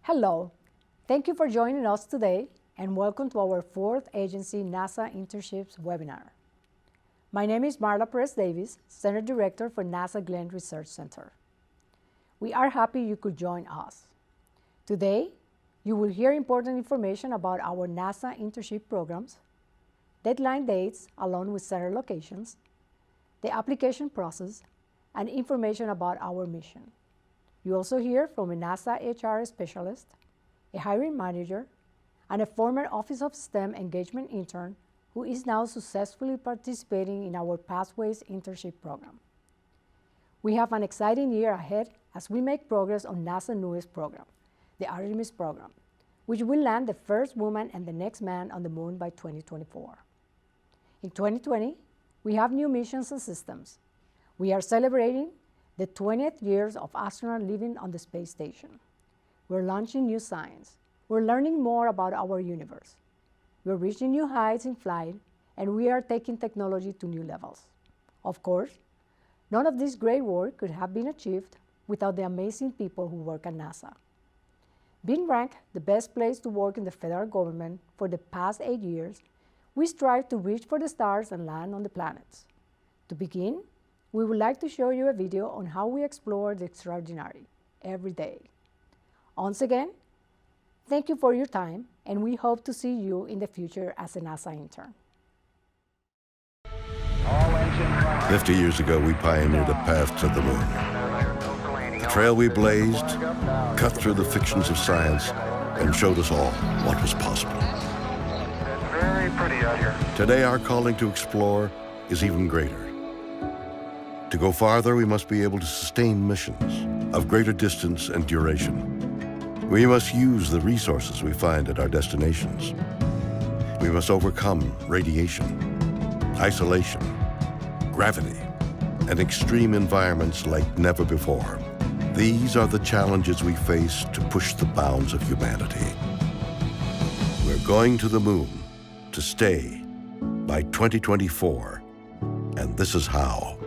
Hello, thank you for joining us today and welcome to our fourth agency NASA Internships webinar. My name is Marla Perez-Davis, Center Director for NASA Glenn Research Center. We are happy you could join us. Today, you will hear important information about our NASA internship programs, deadline dates along with center locations, the application process, and information about our mission. You also hear from a NASA HR specialist, a hiring manager, and a former Office of STEM engagement intern who is now successfully participating in our Pathways internship program. We have an exciting year ahead as we make progress on NASA's newest program, the Artemis program, which will land the first woman and the next man on the moon by 2024. In 2020, we have new missions and systems. We are celebrating the 20th years of astronauts living on the space station. We're launching new science. We're learning more about our universe. We're reaching new heights in flight, and we are taking technology to new levels. Of course, none of this great work could have been achieved without the amazing people who work at NASA. Being ranked the best place to work in the federal government for the past 8 years, we strive to reach for the stars and land on the planets. To begin, we would like to show you a video on how we explore the extraordinary every day. Once again, thank you for your time, and we hope to see you in the future as a NASA intern. 50 years ago, we pioneered a path to the moon. The trail we blazed cut through the fictions of science and showed us all what was possible. It's very pretty out here. Today, our calling to explore is even greater. To go farther, we must be able to sustain missions of greater distance and duration. We must use the resources we find at our destinations. We must overcome radiation, isolation, gravity, and extreme environments like never before. These are the challenges we face to push the bounds of humanity. We're going to the moon to stay by 2024, and this is how.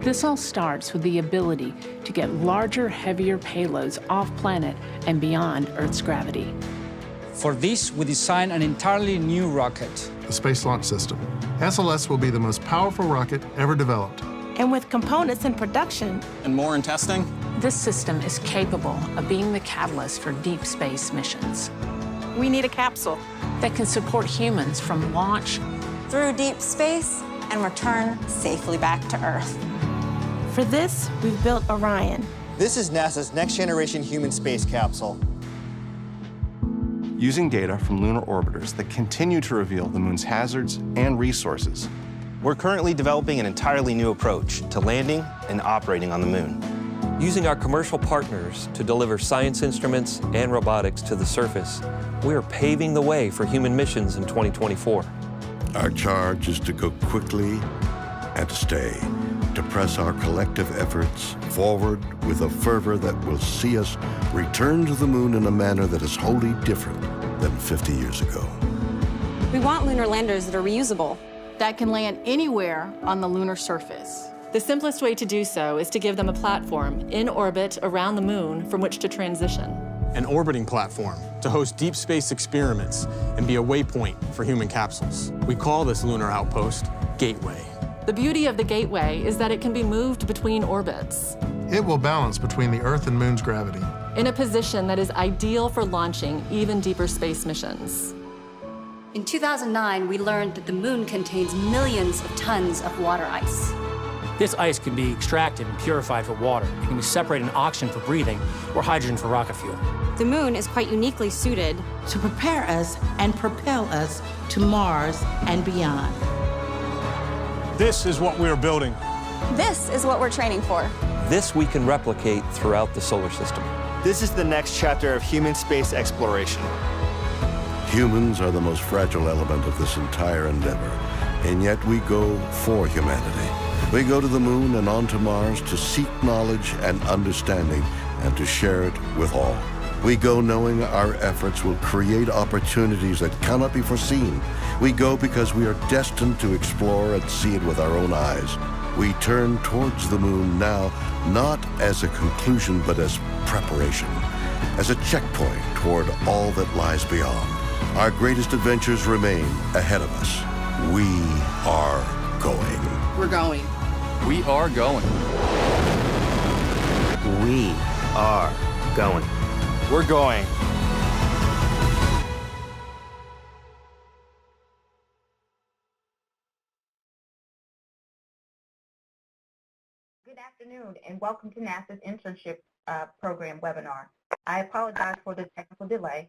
This all starts with the ability to get larger, heavier payloads off-planet and beyond Earth's gravity. For this, we designed an entirely new rocket. The Space Launch System. SLS will be the most powerful rocket ever developed. And with components in production And more in testing? This system is capable of being the catalyst for deep space missions we need a capsule. that can support humans from launch through deep space and return safely back to Earth. For this, we've built Orion. This is NASA's next-generation human space capsule. Using data from lunar orbiters that continue to reveal the moon's hazards and resources. We're currently developing an entirely new approach to landing and operating on the moon. Using our commercial partners to deliver science instruments and robotics to the surface, we are paving the way for human missions in 2024. Our charge is to go quickly and to stay, to press our collective efforts forward with a fervor that will see us return to the moon in a manner that is wholly different than 50 years ago. We want lunar landers that are reusable. That can land anywhere on the lunar surface. The simplest way to do so is to give them a platform in orbit around the moon from which to transition. An orbiting platform to host deep space experiments and be a waypoint for human capsules. We call this lunar outpost Gateway. The beauty of the Gateway is that it can be moved between orbits. It will balance between the Earth and Moon's gravity. In a position that is ideal for launching even deeper space missions. In 2009, we learned that the moon contains millions of tons of water ice. This ice can be extracted and purified for water. It can be separated in oxygen for breathing or hydrogen for rocket fuel. The moon is quite uniquely suited to prepare us and propel us to Mars and beyond. This is what we're building. This is what we're training for. This we can replicate throughout the solar system. This is the next chapter of human space exploration. Humans are the most fragile element of this entire endeavor, and yet we go for humanity. We go to the moon and on to Mars to seek knowledge and understanding and to share it with all. We go knowing our efforts will create opportunities that cannot be foreseen. We go because we are destined to explore and see it with our own eyes. We turn towards the moon now, not as a conclusion, but as preparation. as a checkpoint toward all that lies beyond. Our greatest adventures remain ahead of us. We are going. We're going. We are going. We are going. We're going. Good afternoon and welcome to NASA's Internship Program webinar. I apologize for the technical delay.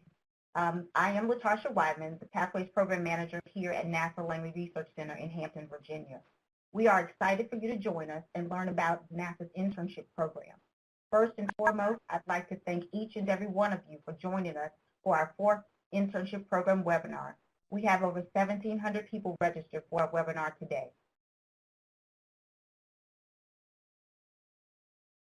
I am Latasha Weidman, the Pathways Program Manager here at NASA Langley Research Center in Hampton, Virginia. We are excited for you to join us and learn about NASA's Internship Program. First and foremost, I'd like to thank each and every one of you for joining us for our 4th Internship Program webinar. We have over 1,700 people registered for our webinar today.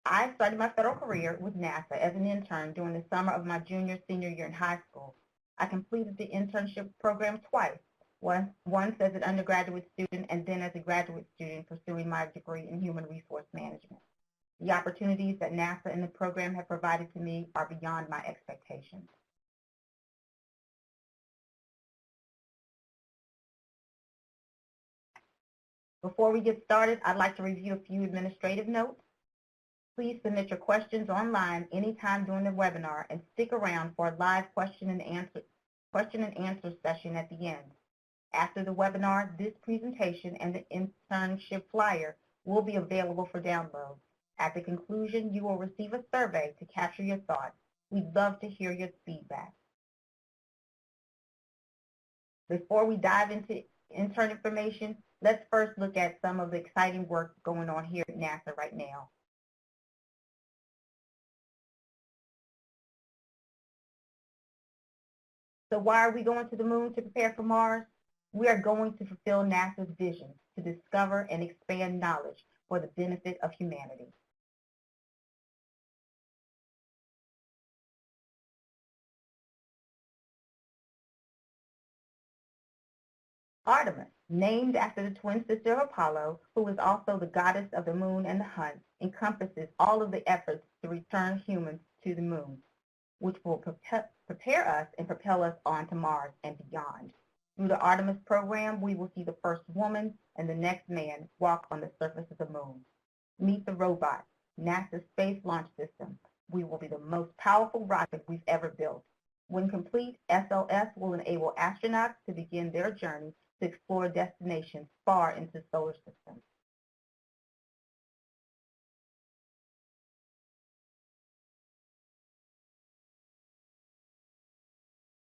I started my federal career with NASA as an intern during the summer of my senior year in high school. I completed the internship program twice, once as an undergraduate student and then as a graduate student pursuing my degree in human resource management. The opportunities that NASA and the program have provided to me are beyond my expectations. Before we get started, I'd like to review a few administrative notes. Please submit your questions online anytime during the webinar and stick around for a live question and answer session at the end. After the webinar, this presentation and the internship flyer will be available for download. At the conclusion, you will receive a survey to capture your thoughts. We'd love to hear your feedback. Before we dive into intern information, let's first look at some of the exciting work going on here at NASA right now. So why are we going to the moon to prepare for Mars? We are going to fulfill NASA's vision to discover and expand knowledge for the benefit of humanity. Artemis, named after the twin sister of Apollo, who is also the goddess of the moon and the hunt, encompasses all of the efforts to return humans to the moon, which will prepare us and propel us on to Mars and beyond. Through the Artemis program, we will see the first woman and the next man walk on the surface of the moon. Meet the robot, NASA's Space Launch System. We will be the most powerful rocket we've ever built. When complete, SLS will enable astronauts to begin their journey to explore destinations far into the solar system.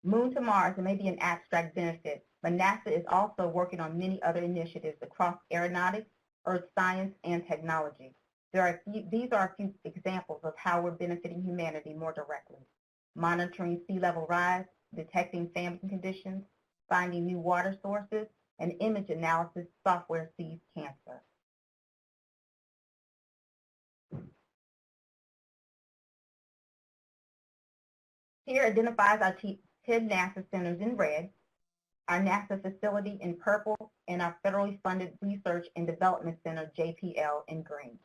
Moon to Mars may be an abstract benefit, but NASA is also working on many other initiatives across aeronautics, earth science, and technology. These are a few examples of how we're benefiting humanity more directly. Monitoring sea level rise, detecting famine conditions, finding new water sources, and image analysis software sees cancer. Here identifies our 10 NASA centers in red, our NASA facility in purple, and our federally funded Research and Development Center, JPL, in green.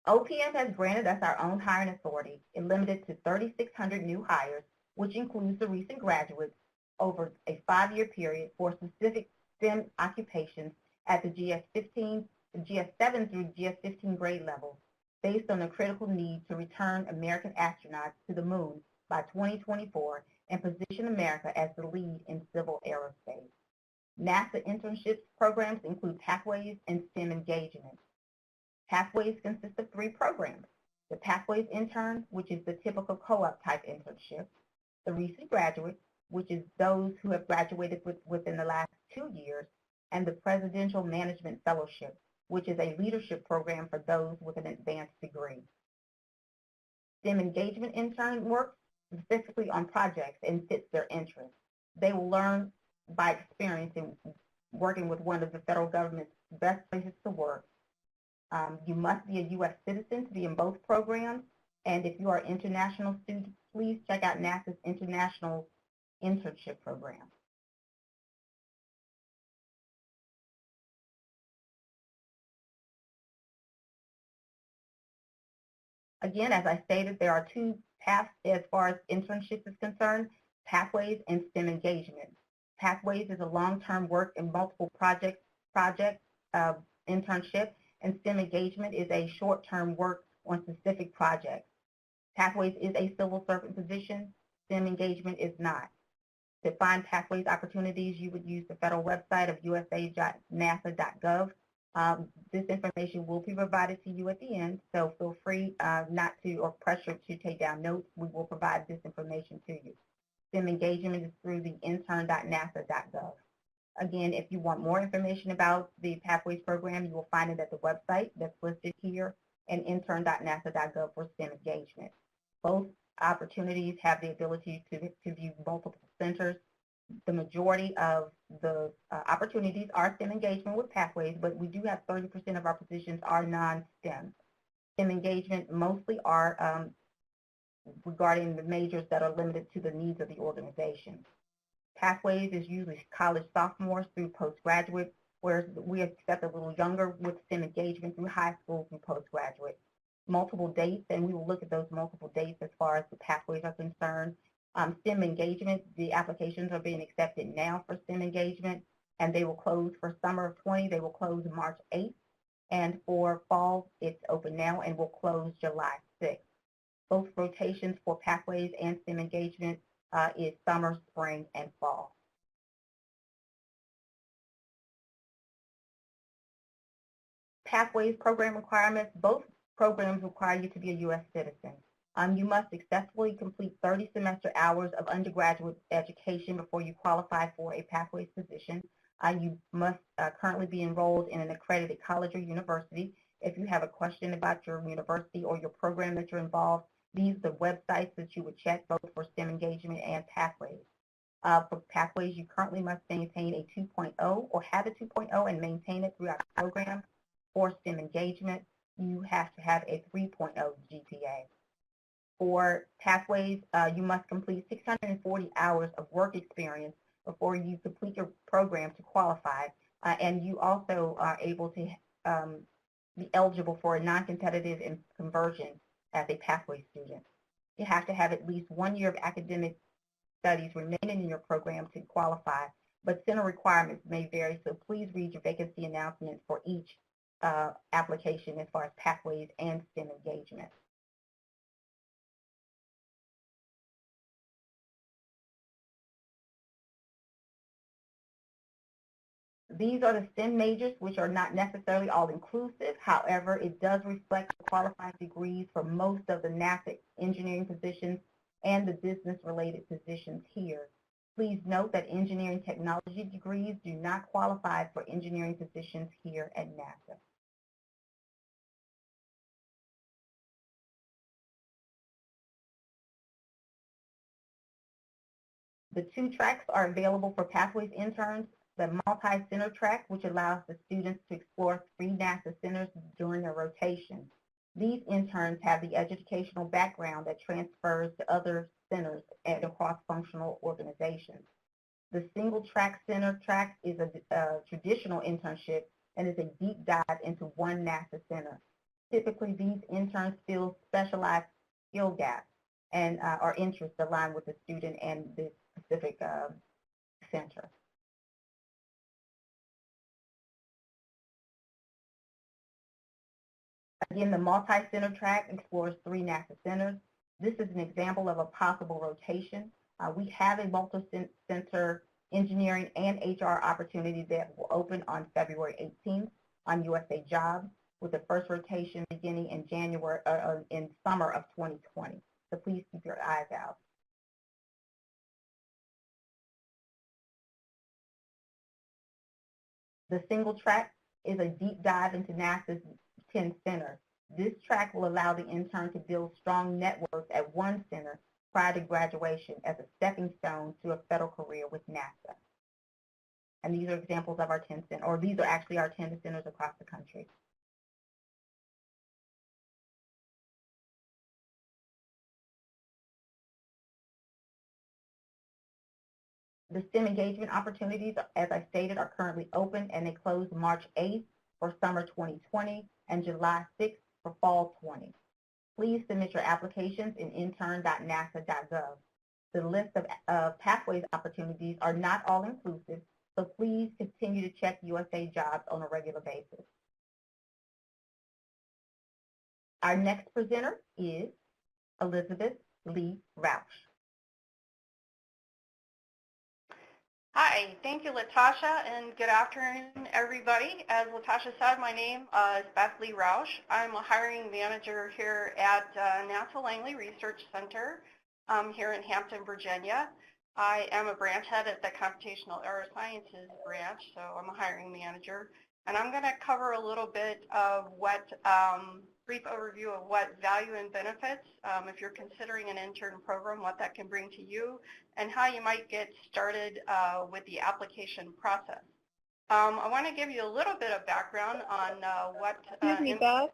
OPM has granted us our own hiring authority and limited to 3,600 new hires, which includes the recent graduates over a 5-year period for specific STEM occupations at the GS-7 through GS-15 grade levels, based on the critical need to return American astronauts to the moon by 2024 and position America as the lead in civil aerospace. NASA internships programs include Pathways and STEM engagement. Pathways consist of 3 programs: the Pathways Intern, which is the typical co-op type internship; the Recent Graduate, which is those who have graduated within the last 2 years; and the Presidential Management Fellowship, which is a leadership program for those with an advanced degree. STEM engagement intern works specifically on projects and fits their interests. They will learn by experience in working with one of the federal government's best places to work. You must be a U.S. citizen to be in both programs, and if you are an international student, please check out NASA's International Internship Program. Again, as I stated, there are two paths as far as internships is concerned, Pathways and STEM engagement. Pathways is a long-term work in multiple project internship, and STEM engagement is a short-term work on specific projects. Pathways is a civil servant position, STEM engagement is not. To find Pathways opportunities, you would use the federal website of usa.nasa.gov. This information will be provided to you at the end, so feel free not to or pressure to take down notes. We will provide this information to you. STEM engagement is through the intern.nasa.gov. Again, if you want more information about the Pathways program, you will find it at the website that's listed here and intern.nasa.gov for STEM engagement. Both opportunities have the ability to view multiple centers. The majority of the opportunities are STEM engagement with Pathways, but we do have 30% of our positions are non-STEM. STEM engagement mostly are regarding the majors that are limited to the needs of the organization. Pathways is usually college sophomores through postgraduate, whereas we accept a little younger with STEM engagement through high school through postgraduate. Multiple dates, and we will look at those multiple dates as far as the Pathways are concerned. STEM engagement, the applications are being accepted now for STEM engagement, and they will close for summer of 20. They will close March 8th, and for fall, it's open now and will close July 6th. Both rotations for Pathways and STEM engagement is summer, spring, and fall. Pathways program requirements, both programs require you to be a U.S. citizen. You must successfully complete 30 semester hours of undergraduate education before you qualify for a Pathways position. You must currently be enrolled in an accredited college or university. If you have a question about your university or your program that you're involved, these are the websites that you would check both for STEM engagement and Pathways. For Pathways, you currently must maintain a 2.0 or have a 2.0 and maintain it throughout the program. For STEM engagement, you have to have a 3.0 GPA. For Pathways, you must complete 640 hours of work experience before you complete your program to qualify, and you also are able to be eligible for a non-competitive conversion as a Pathway student. You have to have at least 1 year of academic studies remaining in your program to qualify, but center requirements may vary, so please read your vacancy announcement for each application as far as Pathways and STEM engagement. These are the STEM majors, which are not necessarily all-inclusive. However, it does reflect the qualifying degrees for most of the NASA engineering positions and the business-related positions here. Please note that engineering technology degrees do not qualify for engineering positions here at NASA. The 2 tracks are available for Pathways interns. The multi-center track, which allows the students to explore 3 NASA centers during their rotation. These interns have the educational background that transfers to other centers and across functional organizations. The single track center track is a traditional internship and is a deep dive into one NASA center. Typically, these interns fill specialized skill gaps and are interests aligned with the student and the specific center. Again, the multi-center track explores 3 NASA centers. This is an example of a possible rotation. We have a multi-center engineering and HR opportunity that will open on February 18th on USA Jobs, with the first rotation beginning in in summer of 2020. So please keep your eyes out. The single track is a deep dive into NASA's 10 centers. This track will allow the intern to build strong networks at one center prior to graduation as a stepping stone to a federal career with NASA. And these are examples of our 10 centers, or these are actually our 10 centers across the country. The STEM engagement opportunities, as I stated, are currently open, and they close March 8th for summer 2020 and July 6th for fall 20. Please submit your applications in intern.nasa.gov. The list of pathways opportunities are not all inclusive, so please continue to check USA Jobs on a regular basis. Our next presenter is Elizabeth Lee Rausch. Hi, thank you, Latasha, and good afternoon, everybody. As Latasha said, my name is Beth Lee Rausch. I'm a hiring manager here at NASA Langley Research Center here in Hampton, Virginia. I am a branch head at the Computational Aerosciences branch, so I'm a hiring manager. And I'm going to cover a little bit of what, brief overview of what value and benefits, if you're considering an intern program, what that can bring to you, and how you might get started with the application process. I want to give you a little bit of background on what... Excuse me, Beth.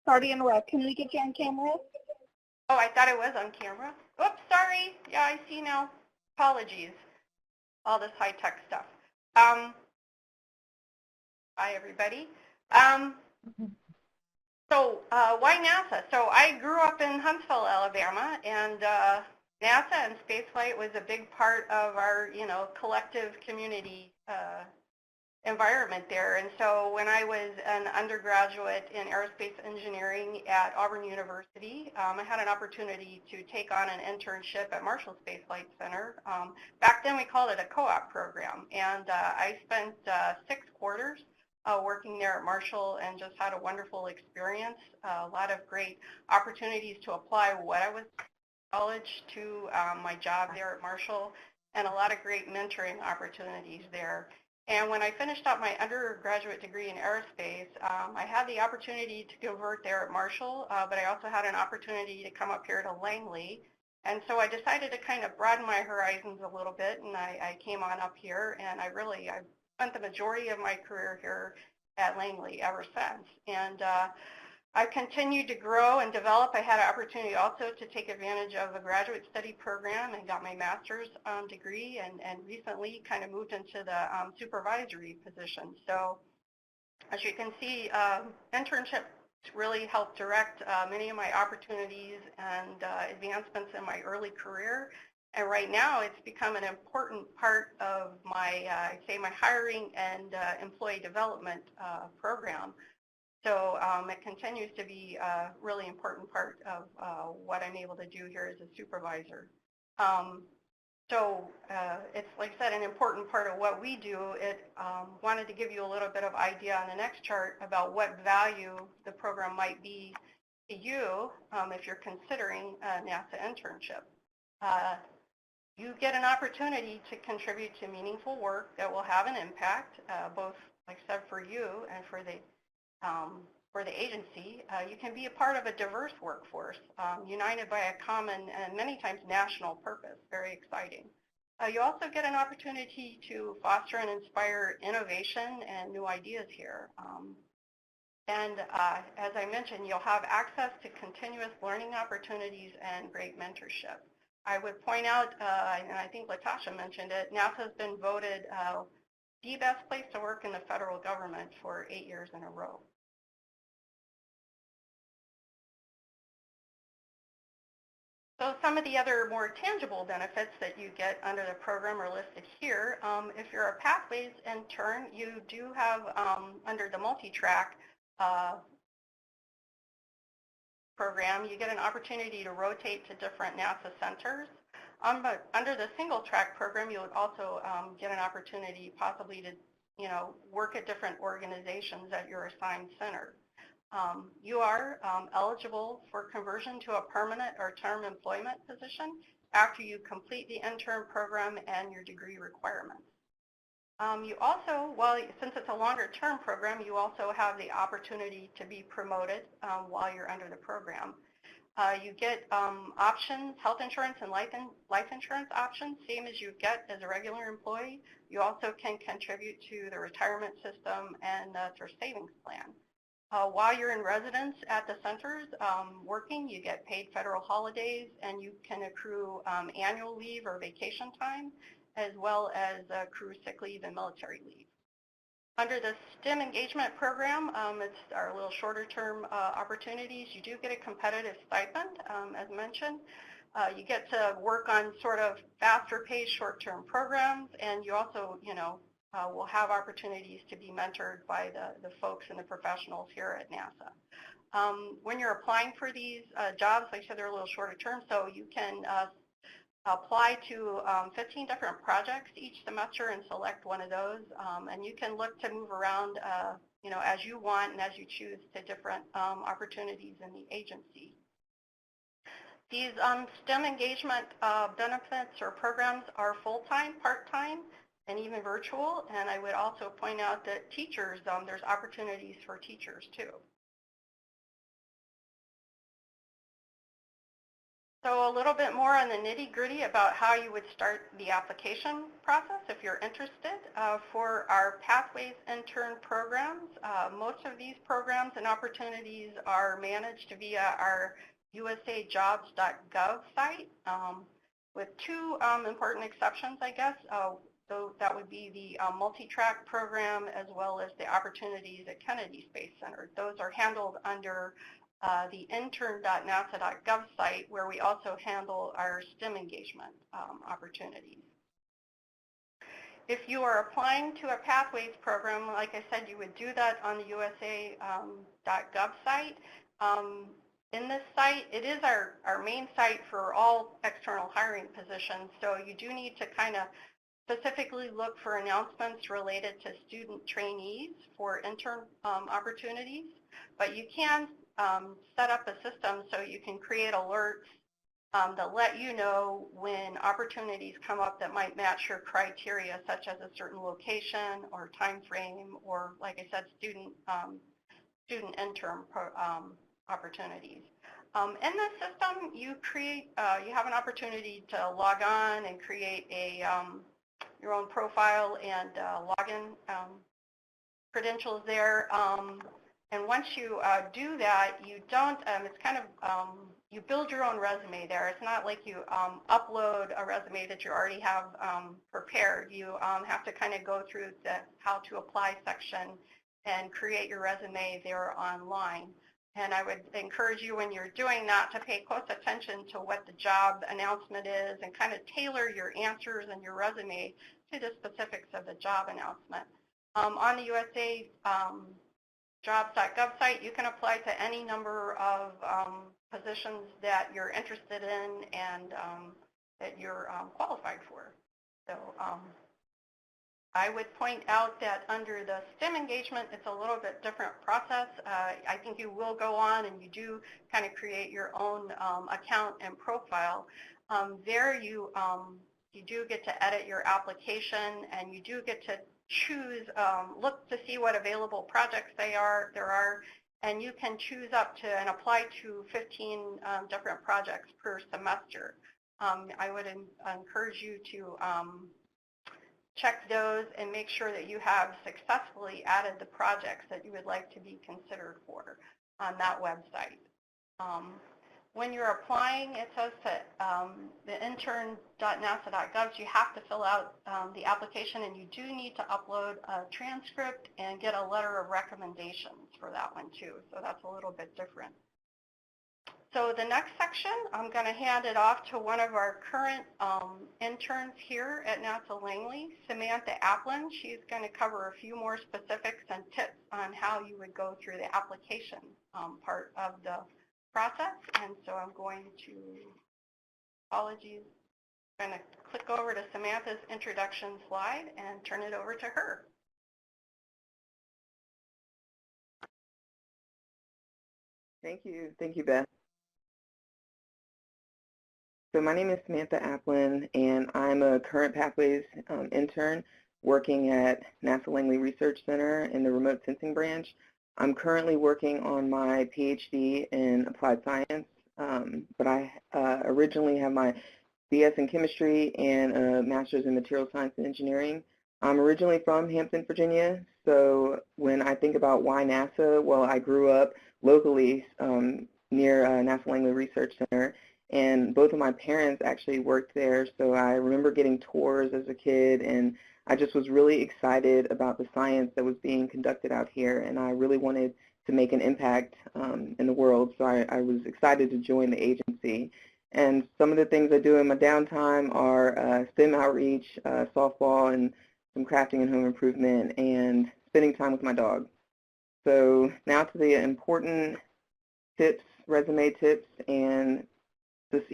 Sorry to interrupt. Can we get you on camera? Oh, I thought it was on camera. Oops, sorry. Yeah, I see now. Apologies. All this high-tech stuff. Hi, everybody. So why NASA? So I grew up in Huntsville, Alabama, and NASA and spaceflight was a big part of our, collective community environment there. And so when I was an undergraduate in aerospace engineering at Auburn University, I had an opportunity to take on an internship at Marshall Space Flight Center. Back then we called it a co-op program, and I spent 6 quarters working there at Marshall and just had a wonderful experience, a lot of great opportunities to apply what I was in college to my job there at Marshall, and a lot of great mentoring opportunities there. And when I finished up my undergraduate degree in aerospace, I had the opportunity to convert there at Marshall, but I also had an opportunity to come up here to Langley. And so I decided to kind of broaden my horizons a little bit, and I came on up here, and I spent the majority of my career here at Langley ever since. And I've continued to grow and develop. I had an opportunity also to take advantage of a graduate study program and got my master's degree, and recently kind of moved into the supervisory position. So as you can see, internships really helped direct many of my opportunities and advancements in my early career. And right now, it's become an important part of my, I'd say, my hiring and employee development program. So it continues to be a really important part of what I'm able to do here as a supervisor. It's, like I said, an important part of what we do. Wanted to give you a little bit of idea on the next chart about what value the program might be to you if you're considering a NASA internship. You get an opportunity to contribute to meaningful work that will have an impact, both, like I said, for you and for the agency. You can be a part of a diverse workforce, united by a common and many times national purpose. Very exciting. You also get an opportunity to foster and inspire innovation and new ideas here. As I mentioned, you'll have access to continuous learning opportunities and great mentorship. I would point out, and I think Latasha mentioned it, NASA has been voted the best place to work in the federal government for 8 years in a row. So some of the other more tangible benefits that you get under the program are listed here. If you're a Pathways intern, you do have, under the multi-track program, you get an opportunity to rotate to different NASA centers. But under the single-track program, you would also get an opportunity possibly to, work at different organizations at your assigned center. You are eligible for conversion to a permanent or term employment position after you complete the intern program and your degree requirements. You also, since it's a longer term program, you also have the opportunity to be promoted while you're under the program. You get options, health insurance and life insurance options, same as you get as a regular employee. You also can contribute to the retirement system and their savings plan. While you're in residence at the centers working, you get paid federal holidays, and you can accrue annual leave or vacation time, as well as accrue sick leave and military leave. Under the STEM engagement program, it's our little shorter term opportunities. You do get a competitive stipend, as mentioned. You get to work on sort of faster paced short-term programs, and you also, will have opportunities to be mentored by the folks and the professionals here at NASA. When you're applying for these jobs, like I said, they're a little shorter term, so you can apply to 15 different projects each semester and select one of those, and you can look to move around, as you want and as you choose to different opportunities in the agency. These STEM engagement benefits or programs are full-time, part-time, and even virtual, and I would also point out that teachers, there's opportunities for teachers too. So a little bit more on the nitty-gritty about how you would start the application process if you're interested. For our Pathways Intern programs, most of these programs and opportunities are managed via our usajobs.gov site, with two important exceptions, I guess. So that would be the multi-track program as well as the opportunities at Kennedy Space Center. Those are handled under the intern.nasa.gov site, where we also handle our STEM engagement opportunities. If you are applying to a Pathways program, like I said, you would do that on the USA.gov site. In this site, it is our main site for all external hiring positions, so you do need to kind of specifically look for announcements related to student trainees for intern opportunities, but you can set up a system so you can create alerts that let you know when opportunities come up that might match your criteria, such as a certain location or time frame, or, like I said, student intern opportunities. In this system, you have an opportunity to log on and create your own profile and login credentials there. And once you do that, you don't, it's kind of, you build your own resume there. It's not like you upload a resume that you already have prepared. You have to kind of go through the how to apply section and create your resume there online. And I would encourage you when you're doing that to pay close attention to what the job announcement is and kind of tailor your answers and your resume to the specifics of the job announcement. On the USA jobs.gov site, you can apply to any number of positions that you're interested in and that you're qualified for. So I would point out that under the STEM engagement, it's a little bit different process. I think you will go on and you do kind of create your own account and profile. There you do get to edit your application, and you do get to choose, look to see what available projects there are, and you can choose up to and apply to 15 different projects per semester. I would encourage you to check those and make sure that you have successfully added the projects that you would like to be considered for on that website. When you're applying, it says that the intern.nasa.gov, you have to fill out the application, and you do need to upload a transcript and get a letter of recommendations for that one too. So that's a little bit different. So the next section, I'm going to hand it off to one of our current interns here at NASA Langley, Samantha Applin. She's going to cover a few more specifics and tips on how you would go through the application part of the process. And so I'm going to, apologies, I'm going to click over to Samantha's introduction slide and turn it over to her. Thank you, Beth. So my name is Samantha Applin, and I'm a current Pathways intern working at NASA Langley Research Center in the Remote Sensing Branch. I'm currently working on my PhD in Applied Science, but I originally have my BS in Chemistry and a Master's in Material Science and Engineering. I'm originally from Hampton, Virginia, so when I think about why NASA, well, I grew up locally near NASA Langley Research Center, and both of my parents actually worked there, so I remember getting tours as a kid, and I just was really excited about the science that was being conducted out here, and I really wanted to make an impact in the world, so I was excited to join the agency. And some of the things I do in my downtime are STEM outreach, softball, and some crafting and home improvement, and spending time with my dog. So now to the important tips, resume tips, and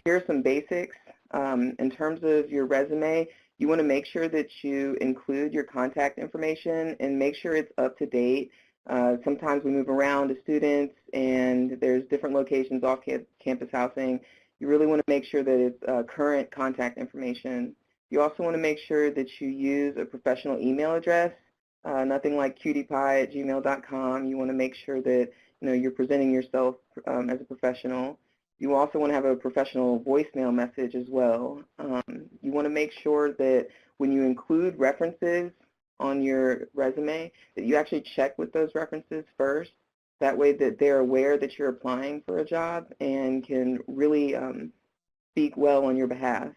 here are some basics. In terms of your resume, you want to make sure that you include your contact information and make sure it's up to date. Sometimes we move around to students and there's different locations off campus housing. You really want to make sure that it's current contact information. You also want to make sure that you use a professional email address, nothing like cutie.pie@gmail.com. You want to make sure that you're presenting yourself as a professional. You also want to have a professional voicemail message as well. You want to make sure that when you include references on your resume, that you actually check with those references first. That way that they're aware that you're applying for a job and can really speak well on your behalf.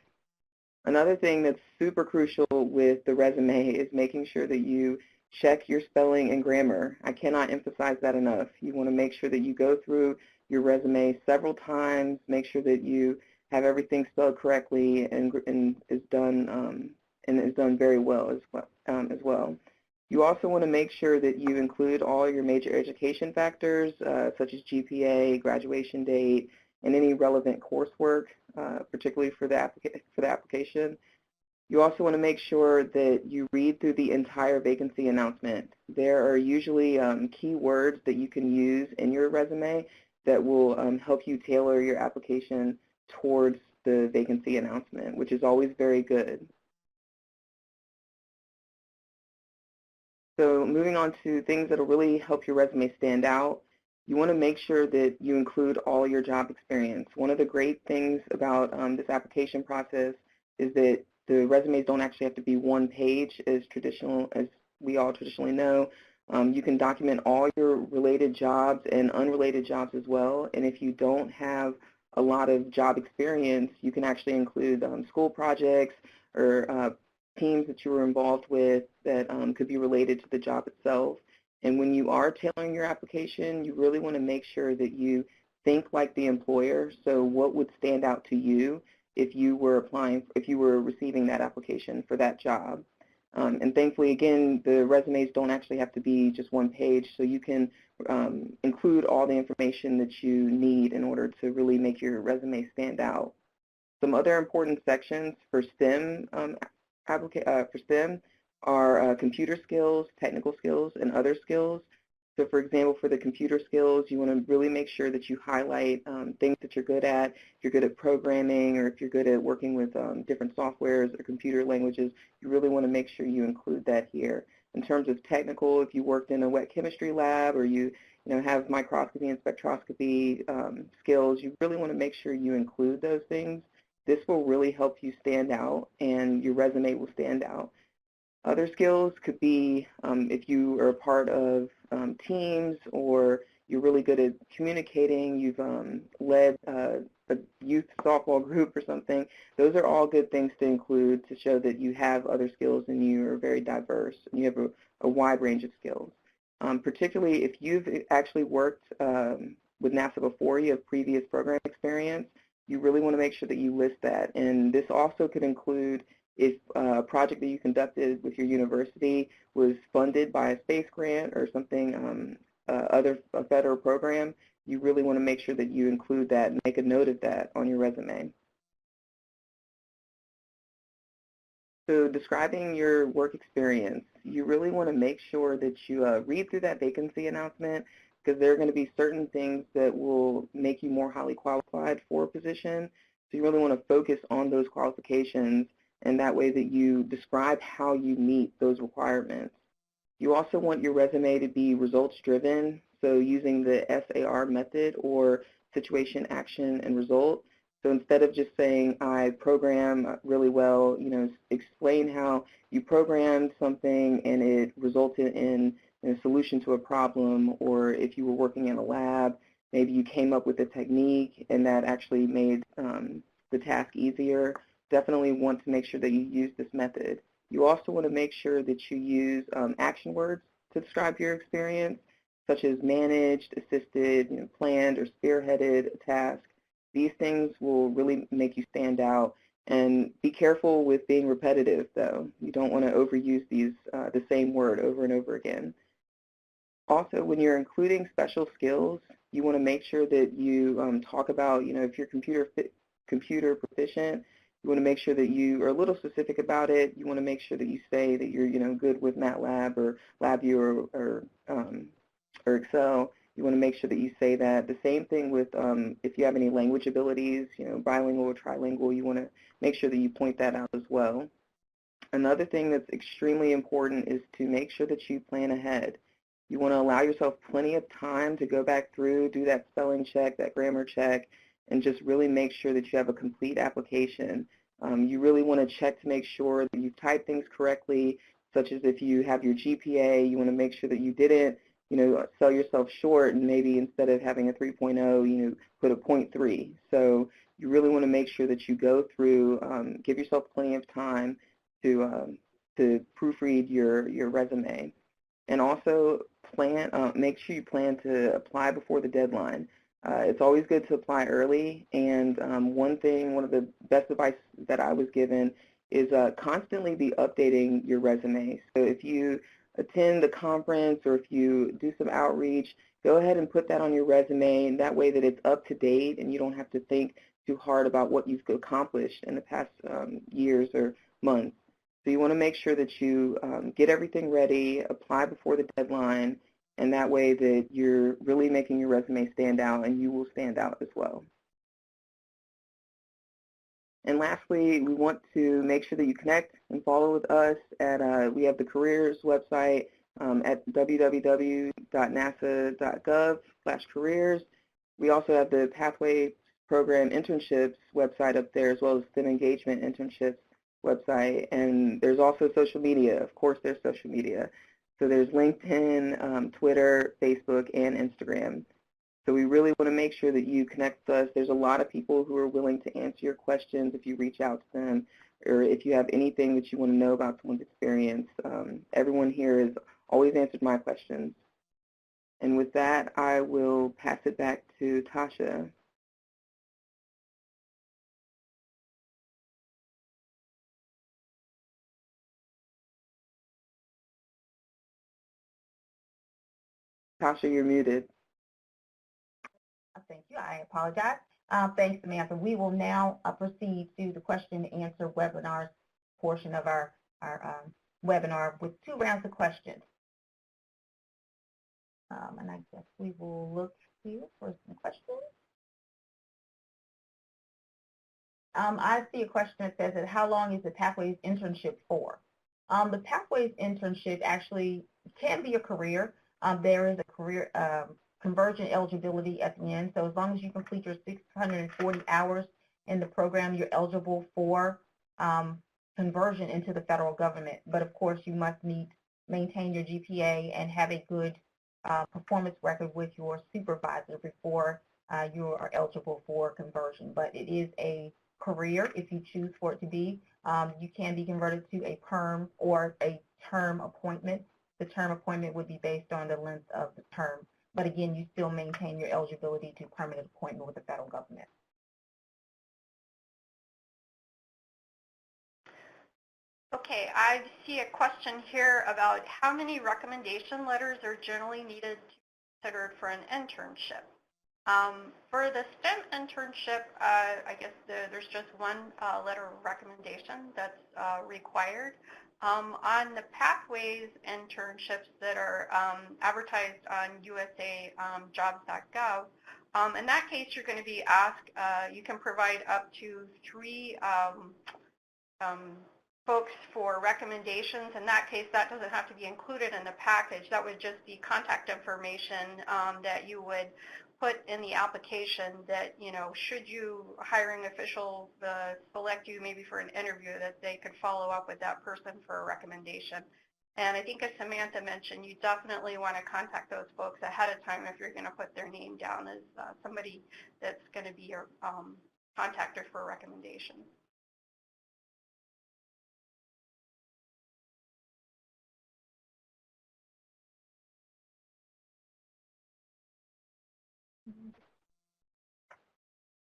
Another thing that's super crucial with the resume is making sure that you check your spelling and grammar. I cannot emphasize that enough. You want to make sure that you go through your resume several times, make sure that you have everything spelled correctly and is done very well as well. You also want to make sure that you include all your major education factors, such as GPA, graduation date, and any relevant coursework, particularly for the application. You also want to make sure that you read through the entire vacancy announcement. There are usually key words that you can use in your resume that will help you tailor your application towards the vacancy announcement, which is always very good. So moving on to things that will really help your resume stand out, you want to make sure that you include all your job experience. One of the great things about this application process is that the resumes don't actually have to be one page as we all traditionally know. You can document all your related jobs and unrelated jobs as well. And if you don't have a lot of job experience, you can actually include school projects or teams that you were involved with that could be related to the job itself. And when you are tailoring your application, you really want to make sure that you think like the employer. So what would stand out to you if you were receiving that application for that job? And thankfully, again, the resumes don't actually have to be just one page, so you can include all the information that you need in order to really make your resume stand out. Some other important sections for STEM are computer skills, technical skills, and other skills. So for example, for the computer skills, you want to really make sure that you highlight things that you're good at. If you're good at programming or if you're good at working with different softwares or computer languages, you really want to make sure you include that here. In terms of technical, if you worked in a wet chemistry lab or you have microscopy and spectroscopy skills, you really want to make sure you include those things. This will really help you stand out and your resume will stand out. Other skills could be if you are a part of teams or you're really good at communicating, you've led a youth softball group or something. Those are all good things to include to show that you have other skills and you are very diverse and you have a wide range of skills. Particularly if you've actually worked with NASA before, you have previous program experience, you really want to make sure that you list that. And this also could include if a project that you conducted with your university was funded by a space grant or something, a federal program, you really want to make sure that you include that and make a note of that on your resume. So describing your work experience, you really want to make sure that you read through that vacancy announcement because there are going to be certain things that will make you more highly qualified for a position. So you really want to focus on those qualifications and that way that you describe how you meet those requirements. You also want your resume to be results-driven, so using the SAR method or situation, action, and result. So instead of just saying, I program really well, explain how you programmed something and it resulted in a solution to a problem, or if you were working in a lab, maybe you came up with a technique and that actually made the task easier. Definitely want to make sure that you use this method. You also want to make sure that you use action words to describe your experience, such as managed, assisted, planned, or spearheaded a task. These things will really make you stand out. And be careful with being repetitive, though. You don't want to overuse the same word over and over again. Also, when you're including special skills, you want to make sure that you talk about, if you're computer proficient, you want to make sure that you are a little specific about it. You want to make sure that you say that you're, good with MATLAB or LabVIEW or Excel. You want to make sure that you say that. The same thing with if you have any language abilities, bilingual or trilingual, you want to make sure that you point that out as well. Another thing that's extremely important is to make sure that you plan ahead. You want to allow yourself plenty of time to go back through, do that spelling check, that grammar check, and just really make sure that you have a complete application. You really want to check to make sure that you've typed things correctly, such as if you have your GPA, you want to make sure that you didn't, sell yourself short and maybe instead of having a 3.0, put a 0.3. So you really want to make sure that you go through, give yourself plenty of time to proofread your resume. And also make sure you plan to apply before the deadline. It's always good to apply early, and one of the best advice that I was given is constantly be updating your resume. So if you attend the conference or if you do some outreach, go ahead and put that on your resume, and that way that it's up to date and you don't have to think too hard about what you've accomplished in the past years or months. So you want to make sure that you get everything ready, apply before the deadline, and that way that you're really making your resume stand out and you will stand out as well. And lastly, we want to make sure that you connect and follow with us at, we have the careers website at www.nasa.gov/careers. We also have the Pathway Program Internships website up there, as well as STEM Engagement Internships website. And there's also social media. Of course, there's social media. So there's LinkedIn, Twitter, Facebook, and Instagram. So we really want to make sure that you connect with us. There's a lot of people who are willing to answer your questions if you reach out to them, or if you have anything that you want to know about someone's experience. Everyone here has always answered my questions. And with that, I will pass it back to Tasha. Tasha, you're muted. Thank you. I apologize. Thanks, Samantha. We will now proceed to the question and answer webinars portion of our webinar with 2 rounds of questions. And I guess we will look here for some questions. I see a question that says that how long is the Pathways internship for? The Pathways internship actually can be a career. There is a career conversion eligibility at the end. So as long as you complete your 640 hours in the program, you're eligible for conversion into the federal government. But of course, you must maintain your GPA and have a good performance record with your supervisor before you are eligible for conversion. But it is a career if you choose for it to be. You can be converted to a perm or a term appointment. The term appointment would be based on the length of the term. But again, you still maintain your eligibility to permanent appointment with the federal government. Okay, I see a question here about how many recommendation letters are generally needed to be considered for an internship. For the STEM internship, I guess there's just one letter of recommendation that's required. On the Pathways internships that are advertised on usajobs.gov, in that case, you're going to be asked, you can provide up to 3 folks for recommendations. In that case, that doesn't have to be included in the package. That would just be contact information that you would put in the application that, should you, hiring official, select you maybe for an interview, that they could follow up with that person for a recommendation. And I think as Samantha mentioned, you definitely want to contact those folks ahead of time if you're going to put their name down as somebody that's going to be your contactor for a recommendation.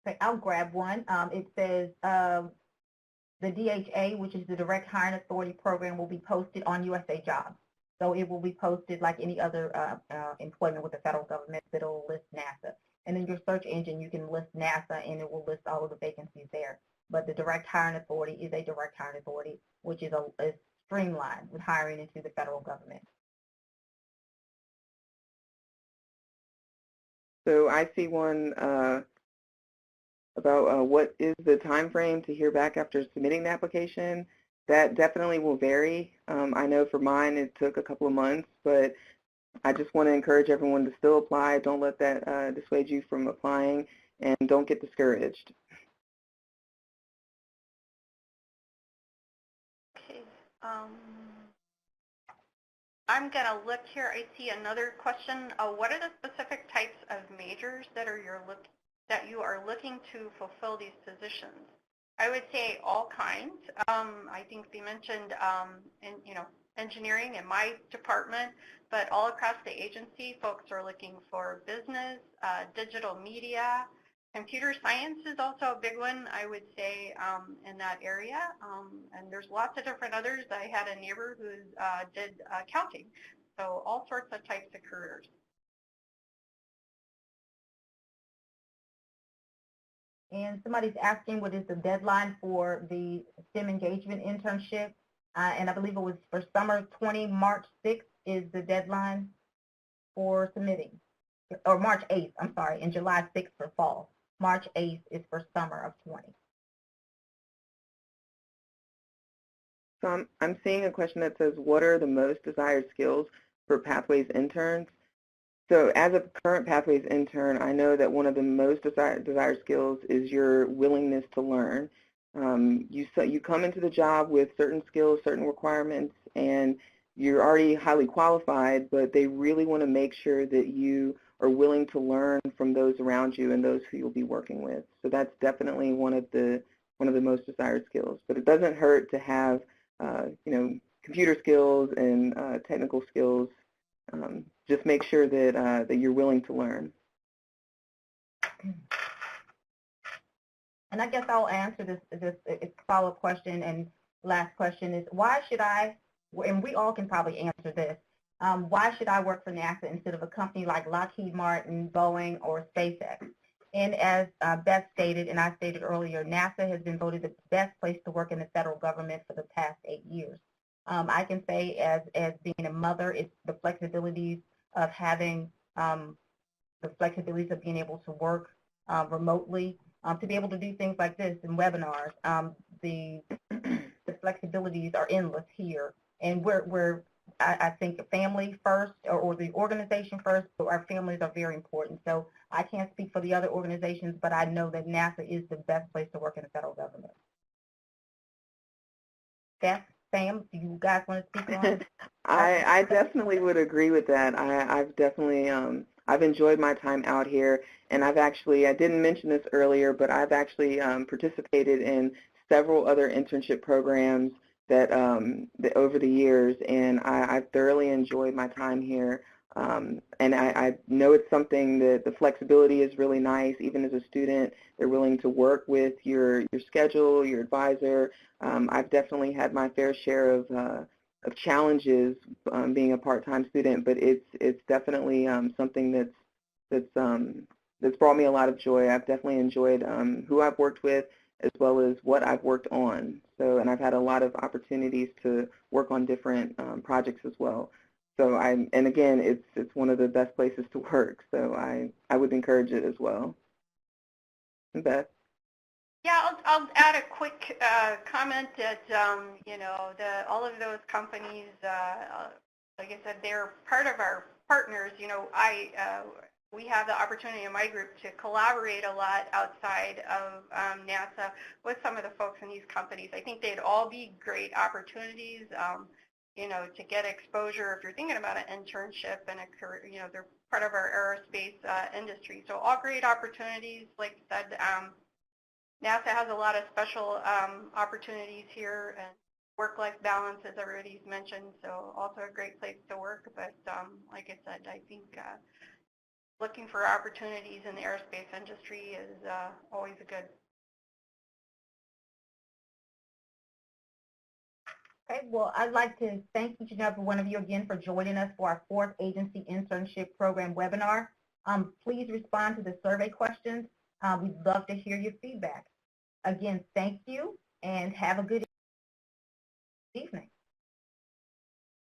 Okay, I'll grab one. It says the DHA, which is the Direct Hiring Authority program, will be posted on USA Jobs. So it will be posted like any other employment with the federal government. It'll list NASA. And in your search engine, you can list NASA, and it will list all of the vacancies there. But the Direct Hiring Authority is a direct hiring authority, which is streamlined with hiring into the federal government. So I see one about what is the time frame to hear back after submitting the application. That definitely will vary. I know for mine it took a couple of months, but I just want to encourage everyone to still apply. Don't let that dissuade you from applying, and don't get discouraged. Okay. I'm going to look here. I see another question. What are the specific types of majors that you are looking to fulfill these positions? I would say all kinds. I think they mentioned engineering in my department, but all across the agency, folks are looking for business, digital media. Computer science is also a big one, I would say, in that area. And there's lots of different others. I had a neighbor who did accounting. So all sorts of types of careers. And somebody's asking what is the deadline for the STEM engagement internship. And I believe it was for summer 20, March 6th is the deadline for submitting. Or March 8th, I'm sorry, and July 6th for fall. March 8th is for summer of 20. So I'm seeing a question that says, what are the most desired skills for Pathways interns? So as a current Pathways intern, I know that one of the most desired skills is your willingness to learn. You come into the job with certain skills, certain requirements, and you're already highly qualified, but they really want to make sure that you are willing to learn from those around you and those who you'll be working with. So that's definitely one of the most desired skills. But it doesn't hurt to have computer skills and technical skills. Just make sure that that you're willing to learn. And I guess I'll answer this follow-up question, and last question is, why should I, and we all can probably answer this, why should I work for NASA instead of a company like Lockheed Martin, Boeing, or SpaceX? And as Beth stated, and I stated earlier, NASA has been voted the best place to work in the federal government for the past 8 years. I can say as being a mother, it's the flexibilities of having the flexibilities of being able to work remotely, to be able to do things like this in webinars. The flexibilities are endless here, and I think family first, or the organization first, but our families are very important. So I can't speak for the other organizations, but I know that NASA is the best place to work in the federal government. Beth, Sam, do you guys want to speak on? I definitely would agree with that. I've definitely I've enjoyed my time out here, and I didn't mention this earlier, but I've actually participated in several other internship programs that over the years, and I've thoroughly enjoyed my time here. And I know it's something that the flexibility is really nice. Even as a student, they're willing to work with your schedule, your advisor. I've definitely had my fair share of challenges being a part-time student, but it's definitely something that's brought me a lot of joy. I've definitely enjoyed who I've worked with as well as what I've worked on. So, and I've had a lot of opportunities to work on different projects as well. So and again, it's one of the best places to work. So I would encourage it as well. Beth? Yeah, I'll add a quick comment that all of those companies, like I said, they're part of our partners. We have the opportunity in my group to collaborate a lot outside of NASA with some of the folks in these companies. I think they'd all be great opportunities, to get exposure if you're thinking about an internship and a career. They're part of our aerospace industry. So all great opportunities. Like I said, NASA has a lot of special opportunities here, and work-life balance, as everybody's mentioned, so also a great place to work. But like I said, I think looking for opportunities in the aerospace industry is always a good. Okay, well, I'd like to thank each and every one of you again for joining us for our 4th Agency Internship Program webinar. Please respond to the survey questions. We'd love to hear your feedback. Again, thank you and have a good evening.